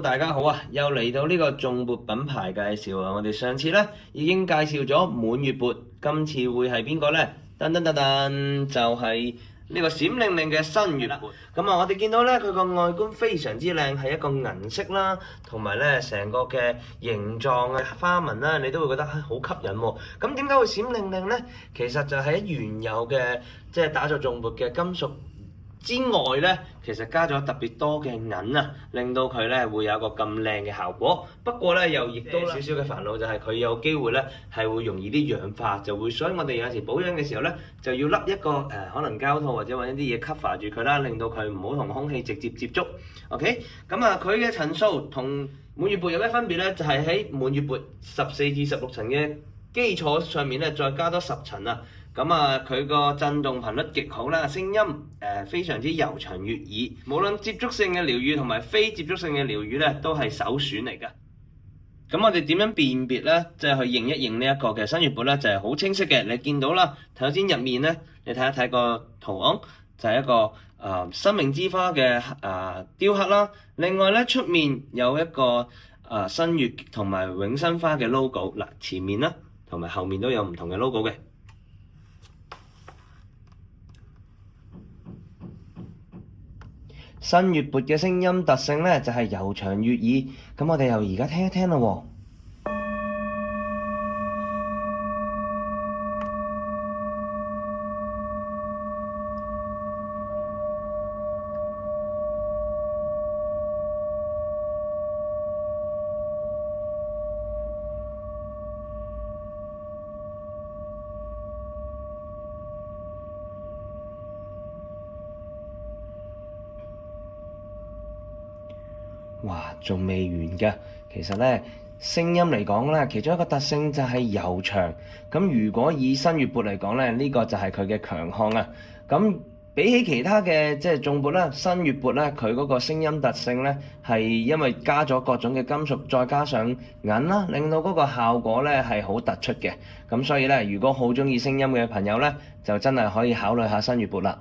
大家好啊！又嚟到呢個頌缽品牌介紹啊！我哋上次咧已經介紹咗滿月缽，今次會係邊個呢？噔噔噔噔，就係呢個閃靈靈嘅新月缽。咁啊，我哋見到咧佢個外觀非常之靚，係一個銀色啦，同埋咧成個嘅形狀嘅花紋啦，你都會覺得好吸引喎。咁點解會閃靈靈呢？其實就係原有嘅即係打造頌缽嘅金屬之外咧，其實加咗特別多嘅銀啊，令到佢咧會有一個咁靚嘅效果。不過咧，又亦都少少嘅煩惱，就係佢有機會咧係會容易啲氧化，所以我哋有時保養嘅時候咧，就要笠一個可能膠套或者揾一啲嘢 cover 住佢啦，令到佢唔好同空氣直接接觸。OK，咁啊，佢嘅層數同滿月缽有咩分別咧？就係喺滿月缽14至16層嘅基礎上面咧，再加多10層啊！咁啊，佢個震動頻率極好啦，聲音非常之悠長悅耳。無論接觸性嘅療癒同埋非接觸性嘅療癒咧，都係首選嚟㗎。咁我哋點樣辨別咧？即係去認一認呢一個嘅新月缽咧，就係好清晰嘅。你見到啦，頭先入面咧，你睇一睇個圖案，就係一個生命之花嘅雕刻啦。另外咧，出面有一個新月同埋永生花嘅 logo。嗱，前面啦同埋後面都有唔同嘅 logo 嘅。新月缽嘅聲音特性咧就係悠長悅耳，咁我哋又而家聽一聽啦喎。哇，仲未完㗎。其實咧，聲音嚟講咧，其中一個特性就係悠長。咁如果以新月缽嚟講咧，呢個就係佢嘅強項啊。咁比起其他嘅即係頌缽啦，新月缽咧，佢嗰個聲音特性咧，係因為加咗各種嘅金屬，再加上銀啦，令到嗰個效果咧係好突出嘅。咁所以咧，如果好鍾意聲音嘅朋友咧，就真係可以考慮下新月缽啦。